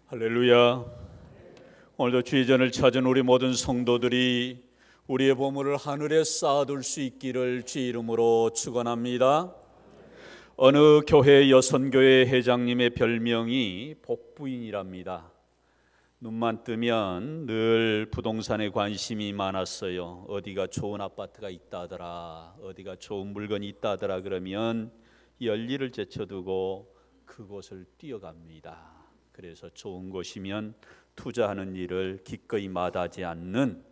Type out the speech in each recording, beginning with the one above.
할렐루야. 오늘도 주의 전을 찾은 우리 모든 성도들이 우리의 보물을 하늘에 쌓아둘 수 있기를 주의 이름으로 축원합니다. 어느 교회 여선교회 회장님의 별명이 복부인이랍니다. 눈만 뜨면 늘 부동산에 관심이 많았어요. 어디가 좋은 아파트가 있다더라, 어디가 좋은 물건이 있다더라 그러면 열일을 제쳐두고 그곳을 뛰어갑니다. 그래서 좋은 곳이면 투자하는 일을 기꺼이 마다하지 않는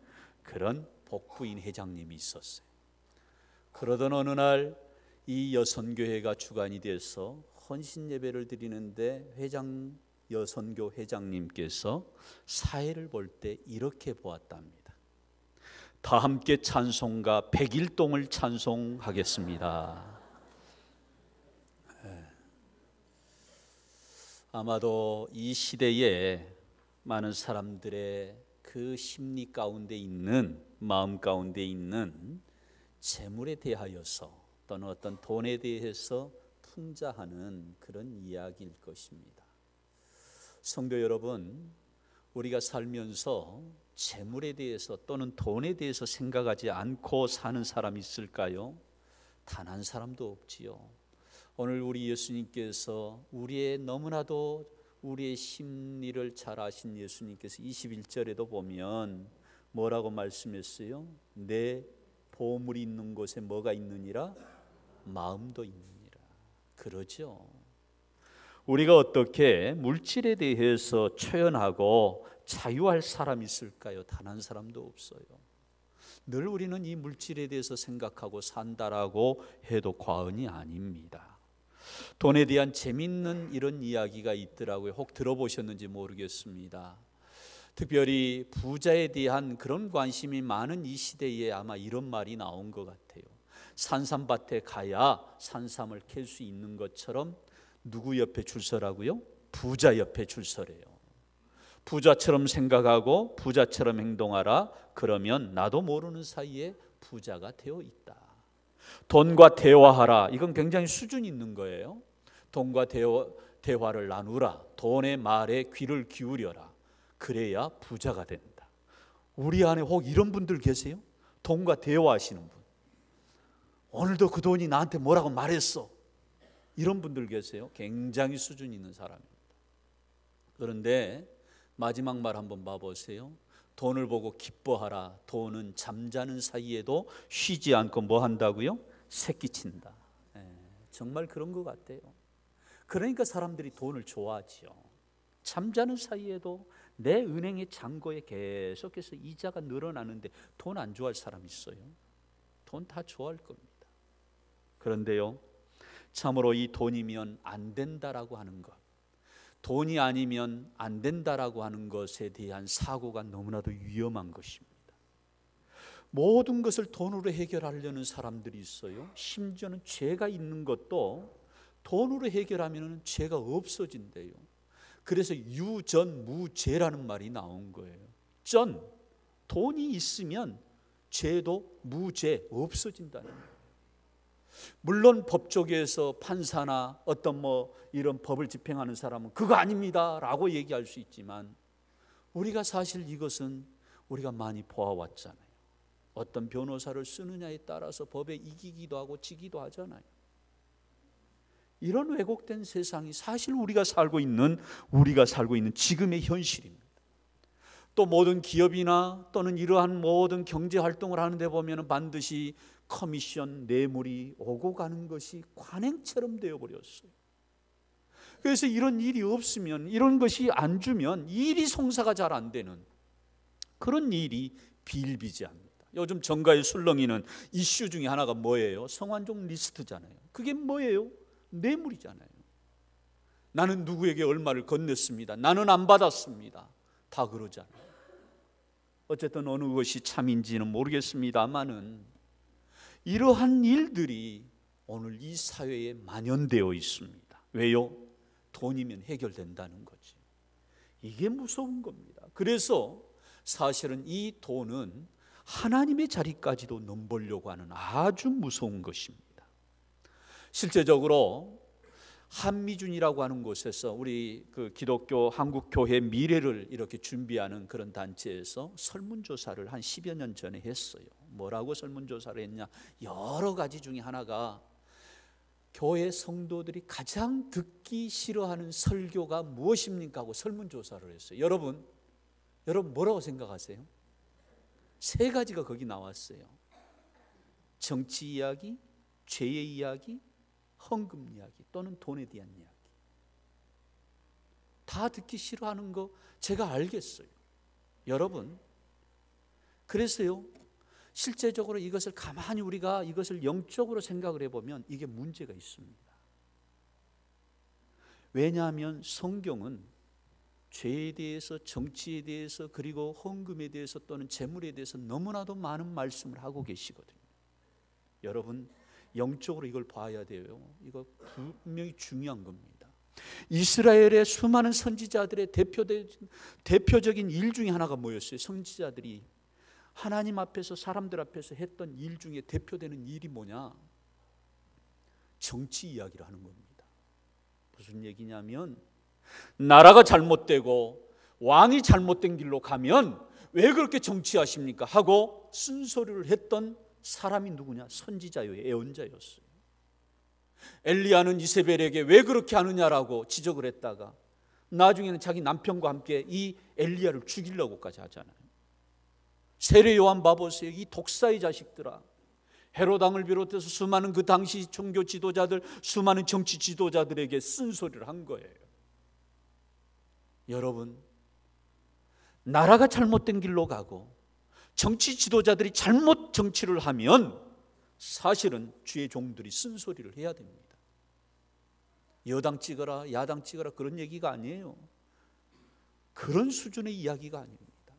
그런 복부인 회장님이 있었어요. 그러던 어느 날 이 여선교회가 주관이 돼서 헌신 예배를 드리는데 여선교 회장님께서 사회를 볼 때 이렇게 보았답니다. 다 함께 찬송가 백일동을 찬송하겠습니다. 아마도 이 시대에 많은 사람들의 그 심리 가운데 있는, 마음 가운데 있는 재물에 대하여서 또는 어떤 돈에 대해서 풍자하는 그런 이야기일 것입니다. 성도 여러분, 우리가 살면서 재물에 대해서 또는 돈에 대해서 생각하지 않고 사는 사람이 있을까요? 단 한 사람도 없지요. 오늘 우리 예수님께서 너무나도 우리의 심리를 잘 아신 예수님께서 21절에도 보면 뭐라고 말씀했어요? 내 보물이 있는 곳에 뭐가 있느니라? 마음도 있느니라. 그러죠. 우리가 어떻게 물질에 대해서 초연하고 자유할 사람이 있을까요? 단 한 사람도 없어요. 늘 우리는 이 물질에 대해서 생각하고 산다라고 해도 과언이 아닙니다. 돈에 대한 재밌는 이런 이야기가 있더라고요. 혹 들어보셨는지 모르겠습니다. 특별히 부자에 대한 그런 관심이 많은 이 시대에 아마 이런 말이 나온 것 같아요. 산삼밭에 가야 산삼을 캘 수 있는 것처럼 누구 옆에 줄 서라고요? 부자 옆에 줄 서래요. 부자처럼 생각하고 부자처럼 행동하라. 그러면 나도 모르는 사이에 부자가 되어 있다. 돈과 대화하라. 이건 굉장히 수준 있는 거예요. 돈과 대화를 나누라. 돈의 말에 귀를 기울여라. 그래야 부자가 된다. 우리 안에 혹 이런 분들 계세요? 돈과 대화하시는 분. 오늘도 그 돈이 나한테 뭐라고 말했어. 이런 분들 계세요? 굉장히 수준 있는 사람입니다. 그런데 마지막 말 한번 봐보세요. 돈을 보고 기뻐하라. 돈은 잠자는 사이에도 쉬지 않고 뭐 한다고요? 새끼친다. 정말 그런 것 같아요. 그러니까 사람들이 돈을 좋아하지요. 잠자는 사이에도 내 은행의 잔고에 계속해서 이자가 늘어나는데 돈 안 좋아할 사람 있어요? 돈 다 좋아할 겁니다. 그런데요, 참으로 이 돈이면 안 된다라고 하는 것, 돈이 아니면 안 된다라고 하는 것에 대한 사고가 너무나도 위험한 것입니다. 모든 것을 돈으로 해결하려는 사람들이 있어요. 심지어는 죄가 있는 것도 돈으로 해결하면 죄가 없어진대요. 그래서 유전무죄라는 말이 나온 거예요. 돈이 있으면 죄도 무죄 없어진다는 거예요. 물론 법조계에서 판사나 어떤 이런 법을 집행하는 사람은 그거 아닙니다 라고 얘기할 수 있지만, 우리가 사실 이것은 우리가 많이 보아왔잖아요. 어떤 변호사를 쓰느냐에 따라서 법에 이기기도 하고 지기도 하잖아요. 이런 왜곡된 세상이 사실 우리가 살고 있는 지금의 현실입니다. 또 모든 기업이나 또는 이러한 모든 경제 활동을 하는데 보면 반드시 커미션, 뇌물이 오고 가는 것이 관행처럼 되어버렸어요. 그래서 이런 일이 없으면, 이런 것이 안 주면 일이 성사가 잘 안 되는 그런 일이 비일비재합니다. 요즘 정가에 술렁이는 이슈 중에 하나가 뭐예요? 성완종 리스트잖아요. 그게 뭐예요? 뇌물이잖아요. 나는 누구에게 얼마를 건넸습니다. 나는 안 받았습니다. 다 그러잖아요. 어쨌든 어느 것이 참인지는 모르겠습니다만은 이러한 일들이 오늘 이 사회에 만연되어 있습니다. 왜요? 돈이면 해결된다는 거지. 이게 무서운 겁니다. 그래서 사실은 이 돈은 하나님의 자리까지도 넘보려고 하는 아주 무서운 것입니다. 실제적으로 한미준이라고 하는 곳에서 우리 그 기독교 한국 교회 미래를 이렇게 준비하는 그런 단체에서 설문조사를 한 10여 년 전에 했어요. 뭐라고 설문조사를 했냐? 여러 가지 중에 하나가 교회 성도들이 가장 듣기 싫어하는 설교가 무엇입니까? 하고 설문조사를 했어요. 여러분 뭐라고 생각하세요? 세 가지가 거기 나왔어요. 정치 이야기, 죄의 이야기, 헌금 이야기 또는 돈에 대한 이야기. 다 듣기 싫어하는 거 제가 알겠어요. 여러분, 그래서요, 실제적으로 이것을 가만히 우리가 이것을 영적으로 생각을 해보면 이게 문제가 있습니다. 왜냐하면 성경은 죄에 대해서, 정치에 대해서, 그리고 헌금에 대해서 또는 재물에 대해서 너무나도 많은 말씀을 하고 계시거든요. 여러분, 영적으로 이걸 봐야 돼요. 이거 분명히 중요한 겁니다. 이스라엘의 수많은 선지자들의 대표적인 일 중에 하나가 뭐였어요? 선지자들이 하나님 앞에서, 사람들 앞에서 했던 일 중에 대표되는 일이 뭐냐? 정치 이야기를 하는 겁니다. 무슨 얘기냐면 나라가 잘못되고 왕이 잘못된 길로 가면 왜 그렇게 정치하십니까? 하고 쓴소리를 했던 사람이 누구냐? 선지자요, 예언자였어요. 엘리야는 이세벨에게 왜 그렇게 하느냐라고 지적을 했다가 나중에는 자기 남편과 함께 이 엘리야를 죽이려고까지 하잖아요. 세례 요한 봐보세요. 이 독사의 자식들아, 헤롯 왕을 비롯해서 수많은 그 당시 종교 지도자들, 수많은 정치 지도자들에게 쓴소리를 한 거예요. 여러분, 나라가 잘못된 길로 가고 정치 지도자들이 잘못 정치를 하면 사실은 주의 종들이 쓴소리를 해야 됩니다. 여당 찍어라, 야당 찍어라, 그런 얘기가 아니에요. 그런 수준의 이야기가 아닙니다.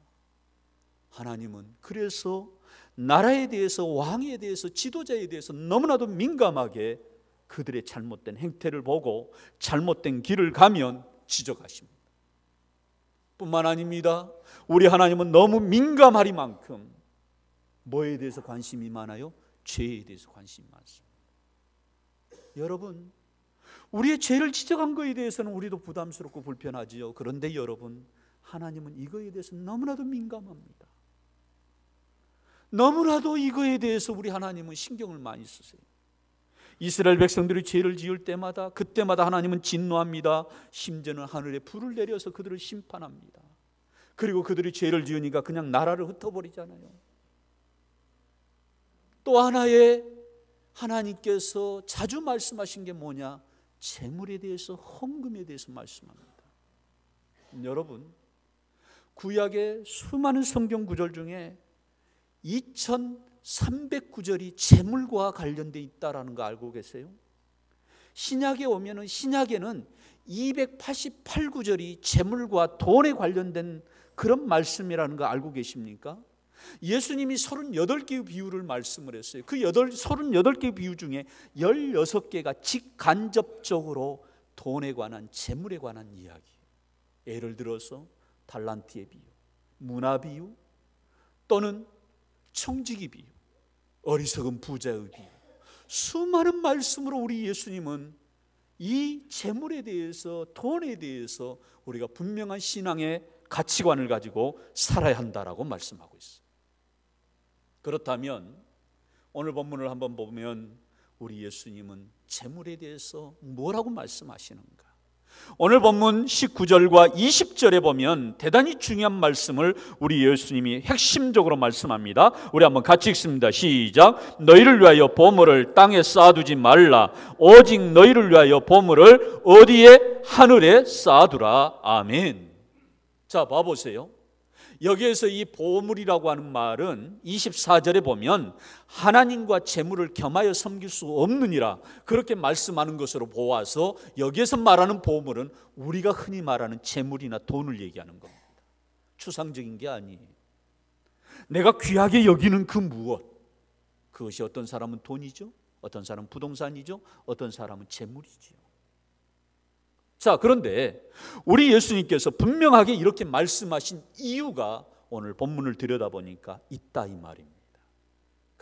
하나님은 그래서 나라에 대해서, 왕에 대해서, 지도자에 대해서 너무나도 민감하게 그들의 잘못된 행태를 보고 잘못된 길을 가면 지적하십니다. 뿐만 아닙니다. 우리 하나님은 너무 민감하리만큼 뭐에 대해서 관심이 많아요? 죄에 대해서 관심이 많습니다. 여러분, 우리의 죄를 지적한 것에 대해서는 우리도 부담스럽고 불편하지요. 그런데 여러분, 하나님은 이거에 대해서 너무나도 민감합니다. 너무나도 이거에 대해서 우리 하나님은 신경을 많이 쓰세요. 이스라엘 백성들이 죄를 지을 때마다, 그때마다 하나님은 진노합니다. 심지어는 하늘에 불을 내려서 그들을 심판합니다. 그리고 그들이 죄를 지으니까 그냥 나라를 흩어버리잖아요. 또 하나의 하나님께서 자주 말씀하신 게 뭐냐? 재물에 대해서, 헌금에 대해서 말씀합니다. 여러분, 구약의 수많은 성경 구절 중에 2300구절이 재물과 관련되어 있다는 거 알고 계세요? 신약에 오면은, 신약에는 288구절이 재물과 돈에 관련된 그런 말씀이라는 거 알고 계십니까? 예수님이 38개의 비유를 말씀을 했어요. 그 38개의 비유 중에 16개가 직간접적으로 돈에 관한, 재물에 관한 이야기. 예를 들어서 달란트의 비유, 문화 비유, 또는 청지기 비유, 어리석은 부자의 비유, 수많은 말씀으로 우리 예수님은 이 재물에 대해서, 돈에 대해서 우리가 분명한 신앙의 가치관을 가지고 살아야 한다라고 말씀하고 있어요. 그렇다면 오늘 본문을 한번 보면 우리 예수님은 재물에 대해서 뭐라고 말씀하시는가? 오늘 본문 19절과 20절에 보면 대단히 중요한 말씀을 우리 예수님이 핵심적으로 말씀합니다. 우리 한번 같이 읽습니다. 시작. 너희를 위하여 보물을 땅에 쌓아두지 말라. 오직 너희를 위하여 보물을 어디에? 하늘에 쌓아두라. 아멘. 자, 봐보세요. 여기에서 이 보물이라고 하는 말은 24절에 보면 하나님과 재물을 겸하여 섬길 수 없느니라 그렇게 말씀하는 것으로 보아서 여기에서 말하는 보물은 우리가 흔히 말하는 재물이나 돈을 얘기하는 겁니다. 추상적인 게 아니에요. 내가 귀하게 여기는 그 무엇, 그것이 어떤 사람은 돈이죠, 어떤 사람은 부동산이죠, 어떤 사람은 재물이죠. 자, 그런데 우리 예수님께서 분명하게 이렇게 말씀하신 이유가 오늘 본문을 들여다보니까 있다 이 말입니다.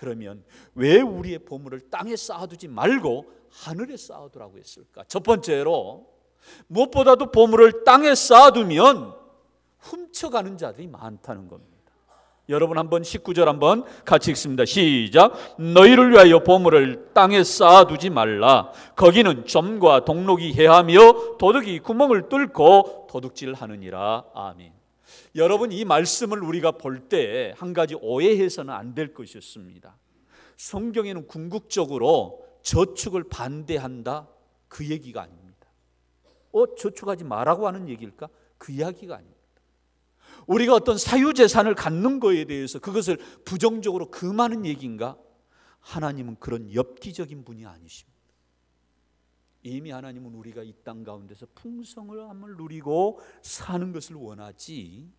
그러면 왜 우리의 보물을 땅에 쌓아두지 말고 하늘에 쌓아두라고 했을까? 첫 번째로 무엇보다도 보물을 땅에 쌓아두면 훔쳐가는 자들이 많다는 겁니다. 여러분 한번 19절 한번 같이 읽습니다. 시작. 너희를 위하여 보물을 땅에 쌓아두지 말라. 거기는 점과 동록이 해하며 도둑이 구멍을 뚫고 도둑질하느니라. 아멘. 여러분 이 말씀을 우리가 볼 때 한 가지 오해해서는 안 될 것이 있습니다. 성경에는 궁극적으로 저축을 반대한다 그 얘기가 아닙니다. 저축하지 말라고 하는 얘기일까? 그 이야기가 아닙니다. 우리가 어떤 사유재산을 갖는 거에 대해서 그것을 부정적으로 금하는 얘기인가? 하나님은 그런 엽기적인 분이 아니십니다. 이미 하나님은 우리가 이 땅 가운데서 풍성함을 누리고 사는 것을 원하지,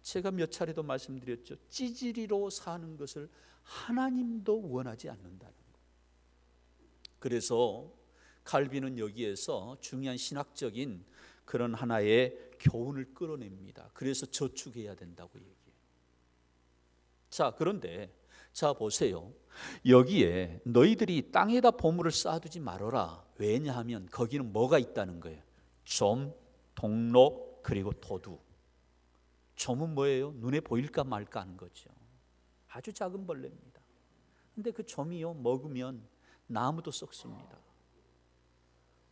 제가 몇 차례도 말씀드렸죠. 찌질이로 사는 것을 하나님도 원하지 않는다는 거예요. 그래서 칼빈은 여기에서 중요한 신학적인 그런 하나의 교훈을 끌어냅니다. 그래서 저축해야 된다고 얘기해요. 자, 그런데 보세요. 여기에 너희들이 땅에다 보물을 쌓아두지 말아라. 왜냐하면 거기는 뭐가 있다는 거예요? 점, 동록, 그리고 도둑. 점은 뭐예요? 눈에 보일까 말까 하는 거죠. 아주 작은 벌레입니다. 근데 그 점이요, 먹으면 나무도 썩습니다.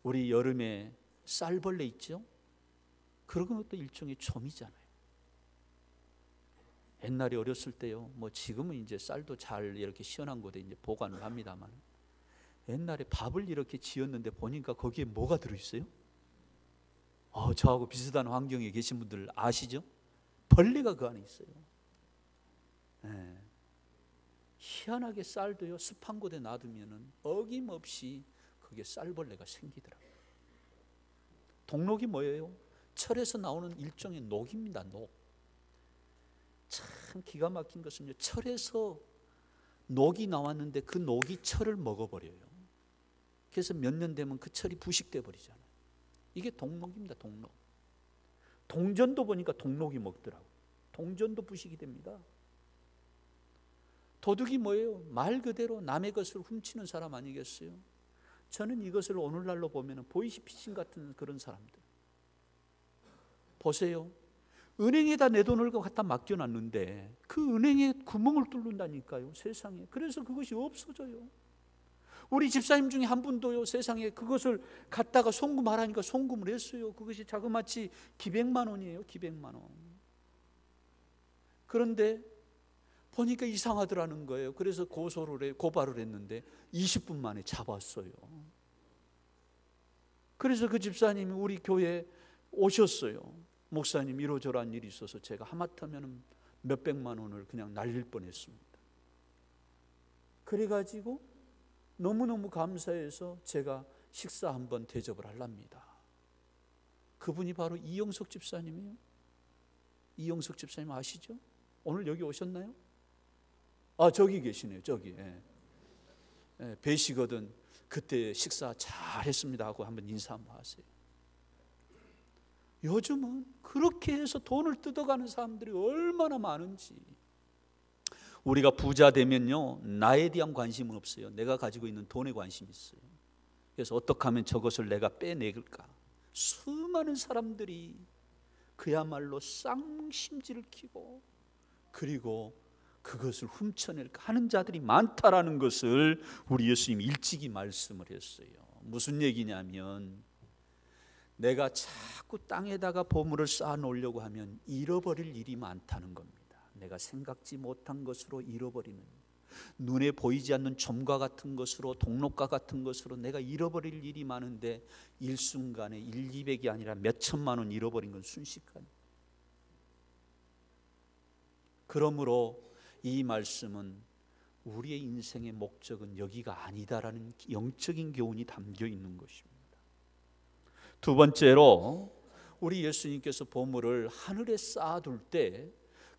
우리 여름에 쌀벌레 있죠? 그런 것도 일종의 점이잖아요. 옛날에 어렸을 때요, 지금은 이제 쌀도 잘 이렇게 시원한 곳에 이제 보관을 합니다만, 옛날에 밥을 이렇게 지었는데 보니까 거기에 뭐가 들어있어요? 저하고 비슷한 환경에 계신 분들 아시죠? 벌레가 그 안에 있어요. 네. 희한하게 쌀도요, 습한 곳에 놔두면은 어김없이 거기에 쌀벌레가 생기더라고요. 동록이 뭐예요? 철에서 나오는 일종의 녹입니다. 녹. 참 기가 막힌 것은요, 철에서 녹이 나왔는데 그 녹이 철을 먹어버려요. 그래서 몇 년 되면 그 철이 부식돼 버리잖아요. 이게 동록입니다. 동록. 동전도 보니까 동록이 먹더라고요. 동전도 부식이 됩니다. 도둑이 뭐예요? 말 그대로 남의 것을 훔치는 사람 아니겠어요? 저는 이것을 오늘날로 보면 보이스피싱 같은 그런 사람들. 보세요. 은행에다 내 돈을 갖다 맡겨놨는데 그 은행에 구멍을 뚫는다니까요, 세상에. 그래서 그것이 없어져요. 우리 집사님 중에 한 분도요, 세상에 그것을 갖다가 송금하라니까 송금을 했어요. 그것이 자그마치 기백만 원이에요. 기백만 원. 그런데 보니까 이상하더라는 거예요. 그래서 고발을 했는데 20분 만에 잡았어요. 그래서 그 집사님이 우리 교회에 오셨어요. 목사님, 이러저러한 일이 있어서 제가 하마터면 몇백만 원을 그냥 날릴 뻔했습니다. 그래가지고 너무너무 감사해서 제가 식사 한번 대접을 하랍니다. 그분이 바로 이영석 집사님이에요. 이영석 집사님 아시죠? 오늘 여기 오셨나요? 저기 계시네요. 저기. 뵈시거든 그때 식사 잘했습니다 하고 한번 인사 한번 하세요. 요즘은 그렇게 해서 돈을 뜯어가는 사람들이 얼마나 많은지. 우리가 부자 되면요, 나에 대한 관심은 없어요. 내가 가지고 있는 돈에 관심이 있어요. 그래서 어떻게 하면 저것을 내가 빼내갈까. 수많은 사람들이 그야말로 쌍심지를 키고 그리고 그것을 훔쳐낼까 하는 자들이 많다라는 것을 우리 예수님이 일찍이 말씀을 했어요. 무슨 얘기냐면, 내가 자꾸 땅에다가 보물을 쌓아 놓으려고 하면 잃어버릴 일이 많다는 겁니다. 내가 생각지 못한 것으로 잃어버리는, 눈에 보이지 않는 점과 같은 것으로, 동록과 같은 것으로 내가 잃어버릴 일이 많은데 일순간에 1,200이 아니라 몇 천만 원 잃어버린 건 순식간에. 그러므로 이 말씀은 우리의 인생의 목적은 여기가 아니다라는 영적인 교훈이 담겨 있는 것입니다. 두 번째로, 우리 예수님께서 보물을 하늘에 쌓아둘 때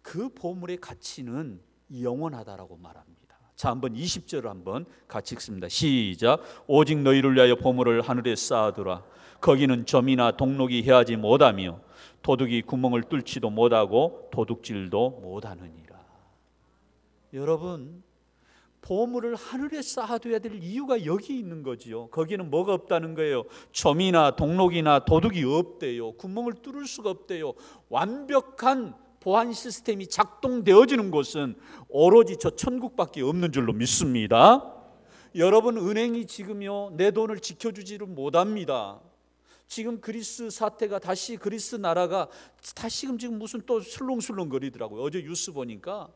그 보물의 가치는 영원하다라고 말합니다. 자, 한번 20절을 한번 같이 읽습니다. 시작. 오직 너희를 위하여 보물을 하늘에 쌓아두라. 거기는 점이나 동록이 해하지 못하며 도둑이 구멍을 뚫지도 못하고 도둑질도 못하느니라. 여러분, 보물을 하늘에 쌓아둬야 될 이유가 여기 있는 거지요. 거기는 뭐가 없다는 거예요? 점이나 동록이나 도둑이 없대요. 구멍을 뚫을 수가 없대요. 완벽한 보안 시스템이 작동되어지는 곳은 오로지 저 천국밖에 없는 줄로 믿습니다. 여러분, 은행이 지금요 내 돈을 지켜주지를 못합니다. 지금 그리스 사태가 다시, 그리스 나라가 다시금 지금 무슨 또 술렁술렁 거리더라고요. 어제 뉴스 보니까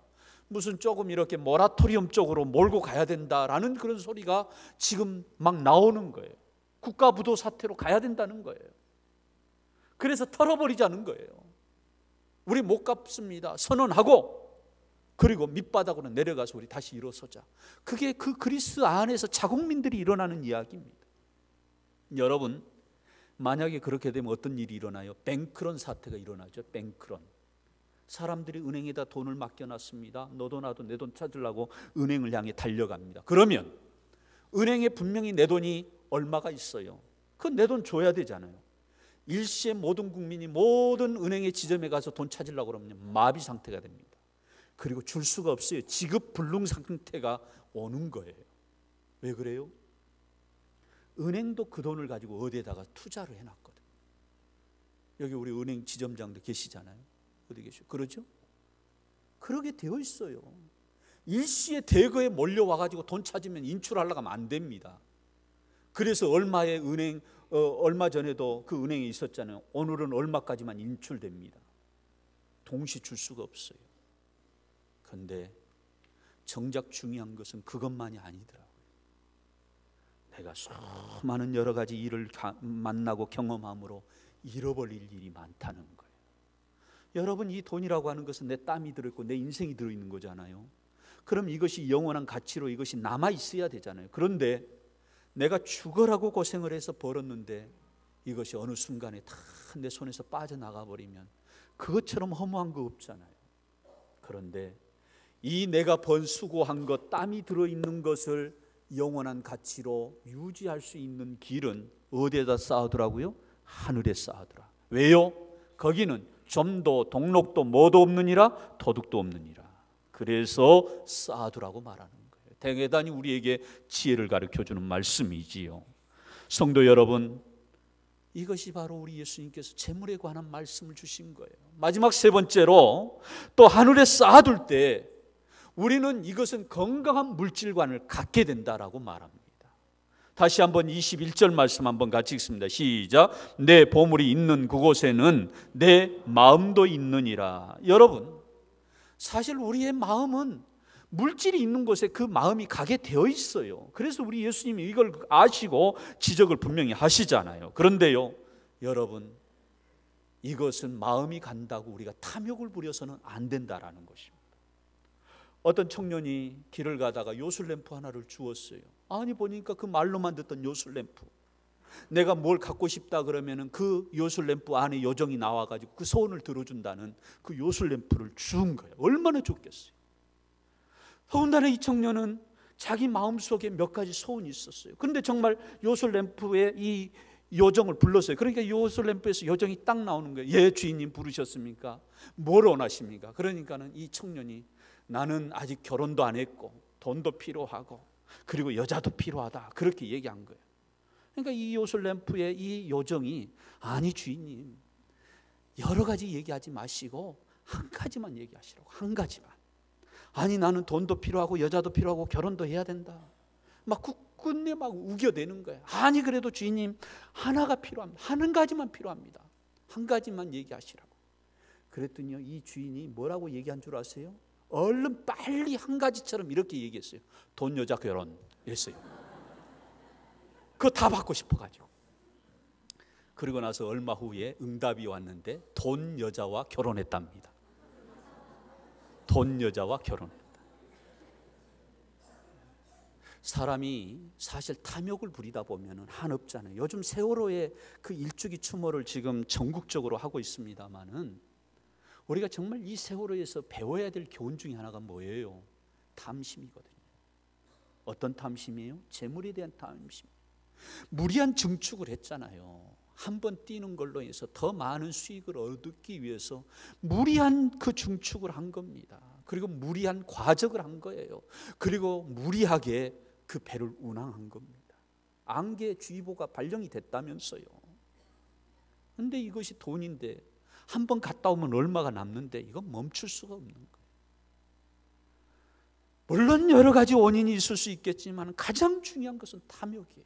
무슨 조금 이렇게 모라토리엄 쪽으로 몰고 가야 된다라는 그런 소리가 지금 막 나오는 거예요. 국가부도 사태로 가야 된다는 거예요. 그래서 털어버리자는 거예요. 우리 못 갚습니다. 선언하고, 그리고 밑바닥으로 내려가서 우리 다시 일어서자. 그게 그 그리스 안에서 자국민들이 일어나는 이야기입니다. 여러분, 만약에 그렇게 되면 어떤 일이 일어나요? 뱅크런 사태가 일어나죠. 뱅크런. 사람들이 은행에다 돈을 맡겨놨습니다. 너도 나도 내 돈 찾으려고 은행을 향해 달려갑니다. 그러면 은행에 분명히 내 돈이 얼마가 있어요. 그건 내 돈 줘야 되잖아요. 일시에 모든 국민이 모든 은행의 지점에 가서 돈 찾으려고 그러면 마비 상태가 됩니다. 그리고 줄 수가 없어요. 지급불능 상태가 오는 거예요. 왜 그래요? 은행도 그 돈을 가지고 어디에다가 투자를 해놨거든요. 여기 우리 은행 지점장도 계시잖아요. 어디 계시죠? 그러죠? 그러게 되어 있어요. 일시에 대거에 몰려와가지고 돈 찾으면 인출하려고 하면 안 됩니다. 그래서 얼마의 은행, 얼마 전에도 그 은행에 있었잖아요. 오늘은 얼마까지만 인출됩니다. 동시 줄 수가 없어요. 그런데 정작 중요한 것은 그것만이 아니더라고요. 내가 수많은 여러 가지 일을 만나고 경험함으로 잃어버릴 일이 많다는 거예요. 여러분, 이 돈이라고 하는 것은 내 땀이 들어있고 내 인생이 들어있는 거잖아요. 그럼 이것이 영원한 가치로 이것이 남아있어야 되잖아요. 그런데 내가 죽으라고 고생을 해서 벌었는데 이것이 어느 순간에 다 내 손에서 빠져나가 버리면 그것처럼 허무한 거 없잖아요. 그런데 이 내가 번 수고한 것, 땀이 들어있는 것을 영원한 가치로 유지할 수 있는 길은 어디에다 쌓아두라고요? 하늘에 쌓아두라. 왜요? 거기는 점도 동록도 뭐도 없느니라, 도둑도 없느니라. 그래서 쌓아두라고 말하는 거예요. 대단히 우리에게 지혜를 가르쳐주는 말씀이지요. 성도 여러분, 이것이 바로 우리 예수님께서 재물에 관한 말씀을 주신 거예요. 마지막 세 번째로, 또 하늘에 쌓아둘 때 우리는 이것은 건강한 물질관을 갖게 된다라고 말합니다. 다시 한번 21절 말씀 한번 같이 읽습니다. 시작. 내 보물이 있는 그곳에는 내 마음도 있느니라. 여러분, 사실 우리의 마음은 물질이 있는 곳에 그 마음이 가게 되어 있어요. 그래서 우리 예수님이 이걸 아시고 지적을 분명히 하시잖아요. 그런데요, 여러분, 이것은 마음이 간다고 우리가 탐욕을 부려서는 안 된다라는 것입니다. 어떤 청년이 길을 가다가 요술램프 하나를 주었어요. 아니, 보니까 그 말로만 듣던 요술램프, 내가 뭘 갖고 싶다 그러면은 그 요술램프 안에 요정이 나와가지고 그 소원을 들어준다는 그 요술램프를 준 거예요. 얼마나 좋겠어요. 더군다나 이 청년은 자기 마음속에 몇 가지 소원이 있었어요. 그런데 정말 요술램프에 이 요정을 불렀어요. 그러니까 요술램프에서 요정이 딱 나오는 거예요. 예, 주인님 부르셨습니까? 뭘 원하십니까? 그러니까는 이 청년이, 나는 아직 결혼도 안 했고 돈도 필요하고 그리고 여자도 필요하다, 그렇게 얘기한 거예요. 그러니까 이 요술램프의 이 요정이, 아니 주인님, 여러 가지 얘기하지 마시고 한 가지만 얘기하시라고, 한 가지만. 아니, 나는 돈도 필요하고 여자도 필요하고 결혼도 해야 된다. 막 끝내 막 우겨대는 거예요. 아니, 그래도 주인님, 하나가 필요합니다. 한 가지만 필요합니다. 한 가지만 얘기하시라고. 그랬더니요, 이 주인이 뭐라고 얘기한 줄 아세요? 얼른 빨리 한 가지처럼 이렇게 얘기했어요. 돈, 여자, 결혼 했어요. 그거 다 받고 싶어가지고. 그리고 나서 얼마 후에 응답이 왔는데 돈, 여자와 결혼했답니다. 돈, 여자와 결혼했다. 사람이 사실 탐욕을 부리다 보면 한없잖아요. 요즘 세월호의 그 일주기 추모를 지금 전국적으로 하고 있습니다만은, 우리가 정말 이 세월호에서 배워야 될 교훈 중에 하나가 뭐예요? 탐심이거든요. 어떤 탐심이에요? 재물에 대한 탐심. 무리한 증축을 했잖아요. 한 번 뛰는 걸로 해서 더 많은 수익을 얻기 위해서 무리한 그 증축을 한 겁니다. 그리고 무리한 과적을 한 거예요. 그리고 무리하게 그 배를 운항한 겁니다. 안개주의보가 발령이 됐다면서요. 근데 이것이 돈인데 한번 갔다 오면 얼마가 남는데 이건 멈출 수가 없는 거예요. 물론 여러 가지 원인이 있을 수 있겠지만 가장 중요한 것은 탐욕이에요.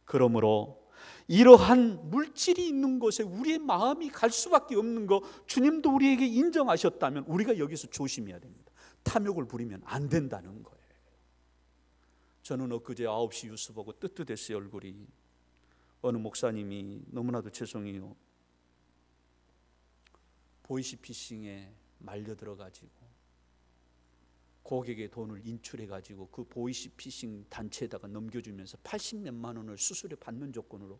그러므로 이러한 물질이 있는 곳에 우리의 마음이 갈 수밖에 없는 거 주님도 우리에게 인정하셨다면 우리가 여기서 조심해야 됩니다. 탐욕을 부리면 안 된다는 거예요. 저는 엊그제 9시 뉴스 보고 뜨뜻했어요. 얼굴이. 어느 목사님이 너무나도 죄송해요. 보이시피싱에 말려들어가지고 고객의 돈을 인출해가지고 그 보이시피싱 단체에다가 넘겨주면서 80몇만 원을 수수료 받는 조건으로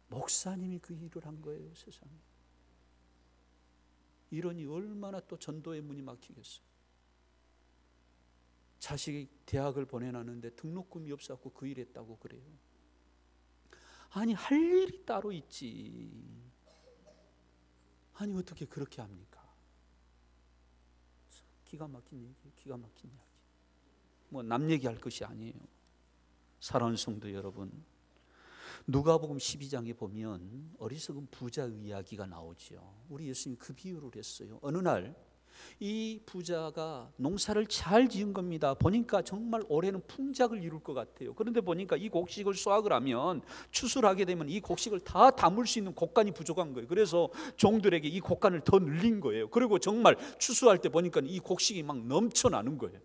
목사님이 그 일을 한 거예요. 세상에. 이러니 얼마나 또 전도의 문이 막히겠어요. 자식이 대학을 보내놨는데 등록금이 없어서 그 일 했다고 그래요. 아니 할 일이 따로 있지. 아니 어떻게 그렇게 합니까? 기가 막힌 얘기, 기가 막힌 이야기. 뭐 남 얘기할 것이 아니에요. 사랑하는 성도 여러분, 누가복음 12장에 보면 어리석은 부자의 이야기가 나오지요. 우리 예수님이 그 비유를 했어요. 어느 날 이 부자가 농사를 잘 지은 겁니다. 보니까 정말 올해는 풍작을 이룰 것 같아요. 그런데 보니까 이 곡식을 수확을 하면 추수를 하게 되면 이 곡식을 다 담을 수 있는 곡간이 부족한 거예요. 그래서 종들에게 이 곡간을 더 늘린 거예요. 그리고 정말 추수할 때 보니까 이 곡식이 막 넘쳐나는 거예요.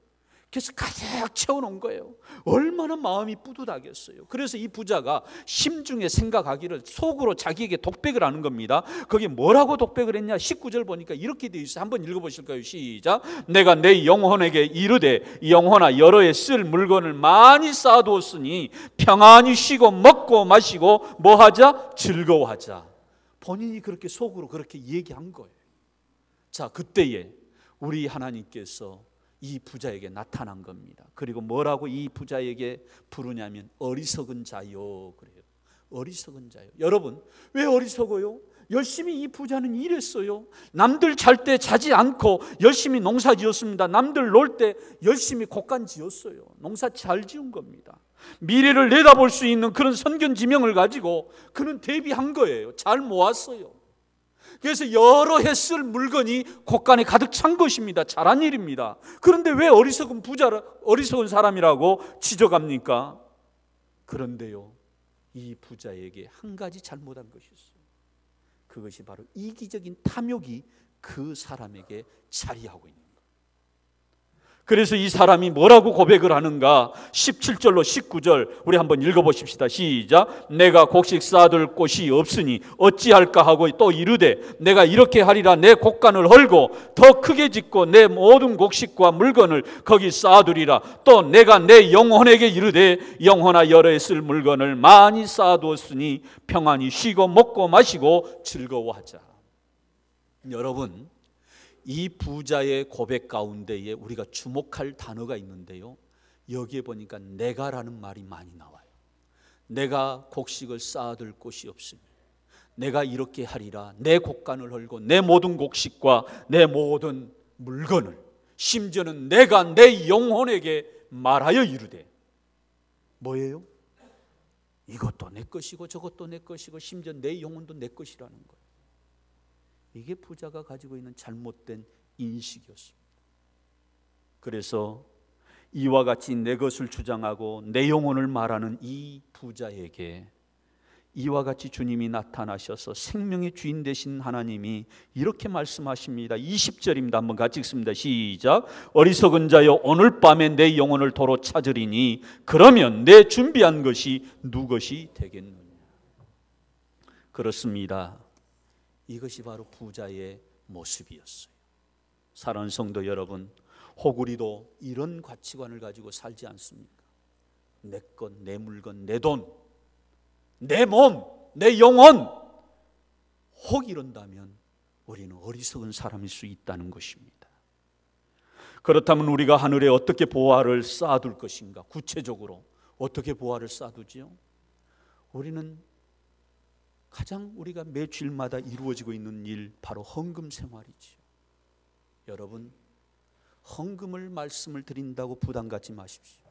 그래서 가득 채워놓은 거예요. 얼마나 마음이 뿌듯하겠어요. 그래서 이 부자가 심중에 생각하기를 속으로 자기에게 독백을 하는 겁니다. 거기에 뭐라고 독백을 했냐? 19절 보니까 이렇게 되어 있어요. 한번 읽어보실까요? 시작. 내가 내 영혼에게 이르되 영혼아 여러 해 쓸 물건을 많이 쌓아두었으니 평안히 쉬고 먹고 마시고 뭐하자? 즐거워하자. 본인이 그렇게 속으로 그렇게 얘기한 거예요. 자, 그때에 우리 하나님께서 이 부자에게 나타난 겁니다. 그리고 뭐라고 이 부자에게 부르냐면 어리석은 자요 그래요. 어리석은 자요. 여러분 왜 어리석어요? 열심히 이 부자는 일했어요. 남들 잘 때 자지 않고 열심히 농사 지었습니다. 남들 놀 때 열심히 곡간 지었어요. 농사 잘 지은 겁니다. 미래를 내다볼 수 있는 그런 선견지명을 가지고 그는 대비한 거예요. 잘 모았어요. 그래서 여러 해 쓸 물건이 곡간에 가득 찬 것입니다. 잘한 일입니다. 그런데 왜 어리석은 사람이라고 지적합니까? 그런데요, 이 부자에게 한 가지 잘못한 것이 있어요. 그것이 바로 이기적인 탐욕이 그 사람에게 자리하고 있는 거예요. 그래서 이 사람이 뭐라고 고백을 하는가? 17절로 19절 우리 한번 읽어보십시다. 시작. 내가 곡식 쌓아둘 곳이 없으니 어찌할까 하고 또 이르되 내가 이렇게 하리라. 내 곡간을 헐고 더 크게 짓고 내 모든 곡식과 물건을 거기 쌓아두리라. 또 내가 내 영혼에게 이르되 영혼아 여러 해 쓸 물건을 많이 쌓아두었으니 평안히 쉬고 먹고 마시고 즐거워하자. 여러분, 이 부자의 고백 가운데에 우리가 주목할 단어가 있는데요, 여기에 보니까 내가라는 말이 많이 나와요. 내가 곡식을 쌓아둘 곳이 없으니 내가 이렇게 하리라. 내 곡간을 헐고 내 모든 곡식과 내 모든 물건을, 심지어는 내가 내 영혼에게 말하여 이르되, 뭐예요? 이것도 내 것이고 저것도 내 것이고 심지어 내 영혼도 내 것이라는 거예요. 이게 부자가 가지고 있는 잘못된 인식이었습니다. 그래서 이와 같이 내 것을 주장하고 내 영혼을 말하는 이 부자에게 이와 같이 주님이 나타나셔서 생명의 주인 되신 하나님이 이렇게 말씀하십니다. 20절입니다. 한번 같이 읽습니다. 시작. 어리석은 자여 오늘 밤에 내 영혼을 도로 찾으리니 그러면 내 준비한 것이 누 것이 되겠느냐. 그렇습니다. 이것이 바로 부자의 모습이었어요. 사랑하는 성도 여러분, 호구리도 이런 가치관을 가지고 살지 않습니까? 내 것, 내 물건, 내 돈, 내 몸, 내 영혼, 혹 이런다면 우리는 어리석은 사람일 수 있다는 것입니다. 그렇다면 우리가 하늘에 어떻게 보화를 쌓아둘 것인가? 구체적으로 어떻게 보화를 쌓아두지요? 우리는 가장 우리가 매 주일마다 이루어지고 있는 일, 바로 헌금 생활이지요. 여러분, 헌금을 말씀을 드린다고 부담 갖지 마십시오.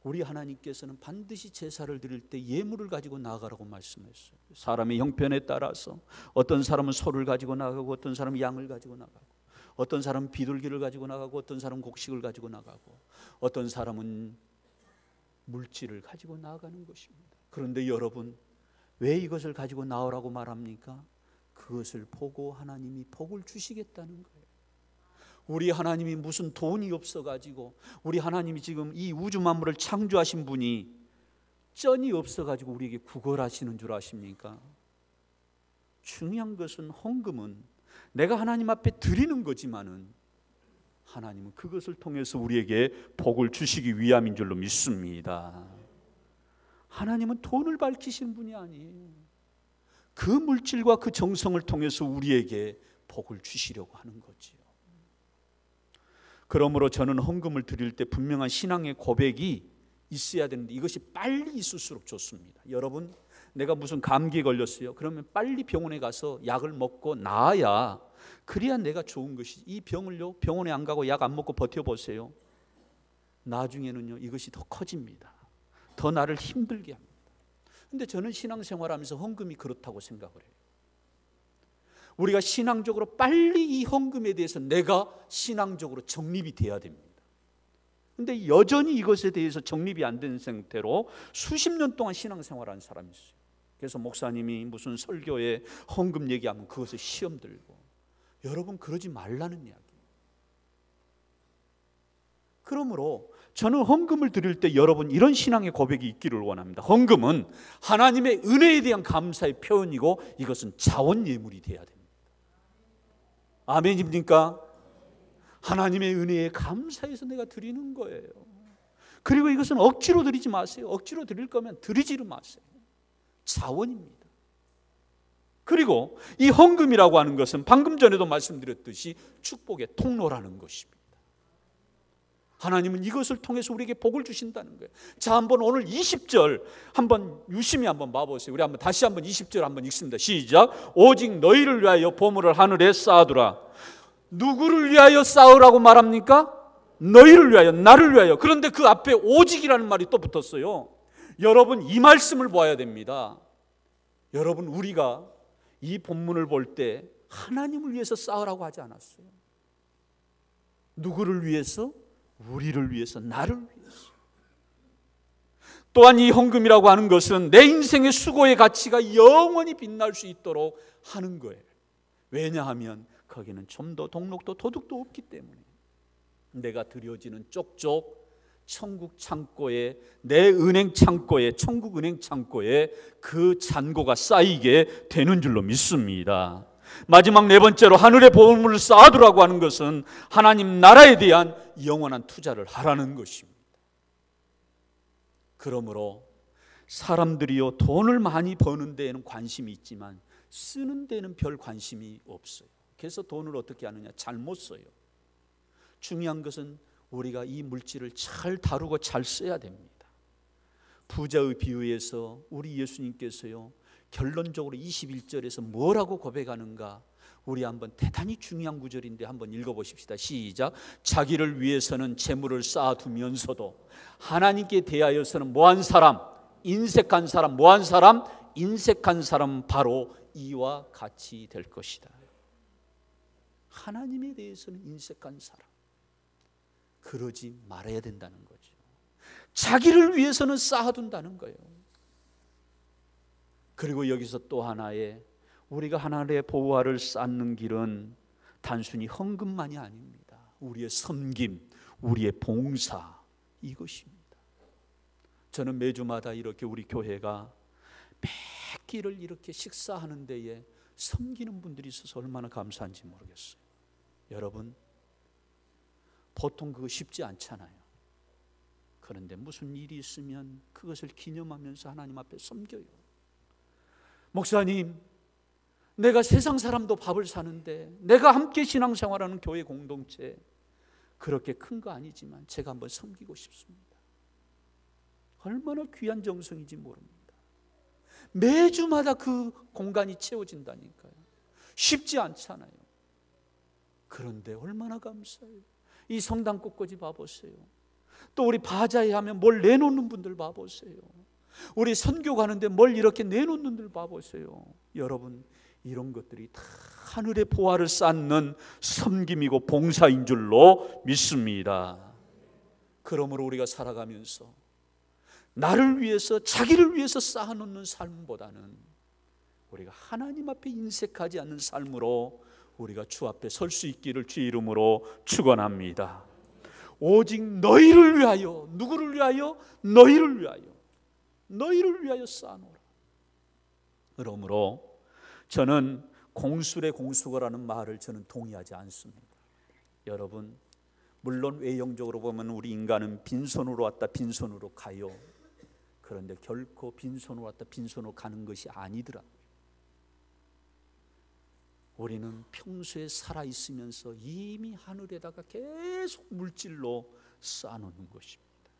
우리 하나님께서는 반드시 제사를 드릴 때 예물을 가지고 나아가라고 말씀했어요. 사람의 형편에 따라서 어떤 사람은 소를 가지고 나가고, 어떤 사람은 양을 가지고 나가고, 어떤 사람은 비둘기를 가지고 나가고, 어떤 사람은 곡식을 가지고 나가고, 어떤 사람은 물질을 가지고 나아가는 것입니다. 그런데 여러분, 왜 이것을 가지고 나오라고 말합니까? 그것을 보고 하나님이 복을 주시겠다는 거예요. 우리 하나님이 무슨 돈이 없어가지고, 우리 하나님이 지금 이 우주 만물을 창조하신 분이 쩐이 없어가지고 우리에게 구걸하시는 줄 아십니까? 중요한 것은 헌금은 내가 하나님 앞에 드리는 거지만은 하나님은 그것을 통해서 우리에게 복을 주시기 위함인 줄로 믿습니다. 하나님은 돈을 밝히신 분이 아니에요. 그 물질과 그 정성을 통해서 우리에게 복을 주시려고 하는 거지요. 그러므로 저는 헌금을 드릴 때 분명한 신앙의 고백이 있어야 되는데, 이것이 빨리 있을수록 좋습니다. 여러분, 내가 무슨 감기에 걸렸어요. 그러면 빨리 병원에 가서 약을 먹고 나아야, 그래야 내가 좋은 것이지. 이 병을요, 병원에 안 가고 약 안 먹고 버텨보세요. 나중에는요, 이것이 더 커집니다. 더 나를 힘들게 합니다. 근데 저는 신앙생활하면서 헌금이 그렇다고 생각을 해요. 우리가 신앙적으로 빨리 이 헌금에 대해서 내가 신앙적으로 정립이 돼야 됩니다. 근데 여전히 이것에 대해서 정립이 안 된 상태로 수십 년 동안 신앙생활하는 사람이 있어요. 그래서 목사님이 무슨 설교에 헌금 얘기하면 그것을 시험 들고, 여러분 그러지 말라는 이야기예요. 그러므로 저는 헌금을 드릴 때 여러분 이런 신앙의 고백이 있기를 원합니다. 헌금은 하나님의 은혜에 대한 감사의 표현이고, 이것은 자원 예물이 돼야 됩니다. 아멘입니까? 하나님의 은혜에 감사해서 내가 드리는 거예요. 그리고 이것은 억지로 드리지 마세요. 억지로 드릴 거면 드리지를 마세요. 자원입니다. 그리고 이 헌금이라고 하는 것은 방금 전에도 말씀드렸듯이 축복의 통로라는 것입니다. 하나님은 이것을 통해서 우리에게 복을 주신다는 거예요. 자, 한번 오늘 20절 한번 유심히 한번 봐보세요. 우리 한번 다시 한번 20절 한번 읽습니다. 시작. 오직 너희를 위하여 보물을 하늘에 쌓아두라. 누구를 위하여 쌓으라고 말합니까? 너희를 위하여, 나를 위하여. 그런데 그 앞에 오직이라는 말이 또 붙었어요. 여러분 이 말씀을 보아야 됩니다. 여러분, 우리가 이 본문을 볼 때 하나님을 위해서 쌓으라고 하지 않았어요. 누구를 위해서? 우리를 위해서, 나를 위해서. 또한 이 헌금이라고 하는 것은 내 인생의 수고의 가치가 영원히 빛날 수 있도록 하는 거예요. 왜냐하면 거기는 좀 더 동록도 도둑도 없기 때문에. 내가 드려지는 쪽쪽 천국 창고에, 내 은행 창고에, 천국 은행 창고에 그 잔고가 쌓이게 되는 줄로 믿습니다. 마지막 네 번째로 하늘의 보물을 쌓아두라고 하는 것은 하나님 나라에 대한 영원한 투자를 하라는 것입니다. 그러므로 사람들이요, 돈을 많이 버는 데에는 관심이 있지만 쓰는 데는 별 관심이 없어요. 그래서 돈을 어떻게 하느냐? 잘못 써요. 중요한 것은 우리가 이 물질을 잘 다루고 잘 써야 됩니다. 부자의 비유에서 우리 예수님께서요, 결론적으로 21절에서 뭐라고 고백하는가? 우리 한번 대단히 중요한 구절인데 한번 읽어보십시다. 시작. 자기를 위해서는 재물을 쌓아두면서도 하나님께 대하여서는 뭐한 사람? 인색한 사람. 뭐한 사람? 인색한 사람 바로 이와 같이 될 것이다. 하나님에 대해서는 인색한 사람, 그러지 말아야 된다는 거죠. 자기를 위해서는 쌓아둔다는 거예요. 그리고 여기서 또 하나의, 우리가 하나님의 보화를 쌓는 길은 단순히 헌금만이 아닙니다. 우리의 섬김, 우리의 봉사, 이것입니다. 저는 매주마다 이렇게 우리 교회가 매 끼를 이렇게 식사하는 데에 섬기는 분들이 있어서 얼마나 감사한지 모르겠어요. 여러분, 보통 그거 쉽지 않잖아요. 그런데 무슨 일이 있으면 그것을 기념하면서 하나님 앞에 섬겨요. 목사님, 내가 세상 사람도 밥을 사는데 내가 함께 신앙생활하는 교회 공동체 그렇게 큰 거 아니지만 제가 한번 섬기고 싶습니다. 얼마나 귀한 정성인지 모릅니다. 매주마다 그 공간이 채워진다니까요. 쉽지 않잖아요. 그런데 얼마나 감사해요. 이 성당 곳곳이 봐보세요. 또 우리 바자회 하면 뭘 내놓는 분들 봐보세요. 우리 선교 가는데 뭘 이렇게 내놓는 분들 봐보세요. 여러분, 이런 것들이 다 하늘의 보화를 쌓는 섬김이고 봉사인 줄로 믿습니다. 그러므로 우리가 살아가면서 나를 위해서, 자기를 위해서 쌓아놓는 삶보다는 우리가 하나님 앞에 인색하지 않는 삶으로 우리가 주 앞에 설 수 있기를 주의 이름으로 축원합니다. 오직 너희를 위하여, 누구를 위하여? 너희를 위하여, 너희를 위하여 쌓아놓으라. 그러므로 저는 공술의 공수거라는 말을 저는 동의하지 않습니다. 여러분, 물론 외형적으로 보면 우리 인간은 빈손으로 왔다 빈손으로 가요. 그런데 결코 빈손으로 왔다 빈손으로 가는 것이 아니더라. 우리는 평소에 살아있으면서 이미 하늘에다가 계속 물질로 쌓아놓는 것입니다.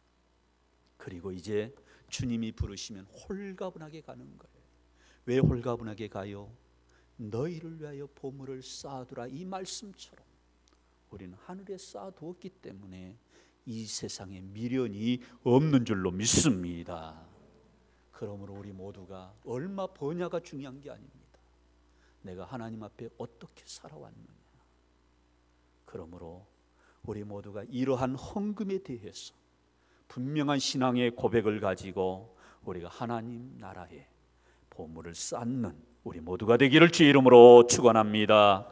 그리고 이제 주님이 부르시면 홀가분하게 가는 거예요. 왜 홀가분하게 가요? 너희를 위하여 보물을 쌓아두라, 이 말씀처럼 우리는 하늘에 쌓아두었기 때문에 이 세상에 미련이 없는 줄로 믿습니다. 그러므로 우리 모두가 얼마 버냐가 중요한 게 아닙니다. 내가 하나님 앞에 어떻게 살아왔느냐. 그러므로 우리 모두가 이러한 헌금에 대해서 분명한 신앙의 고백을 가지고 우리가 하나님 나라에 보물을 쌓는 우리 모두가 되기를 주의 이름으로 축원합니다.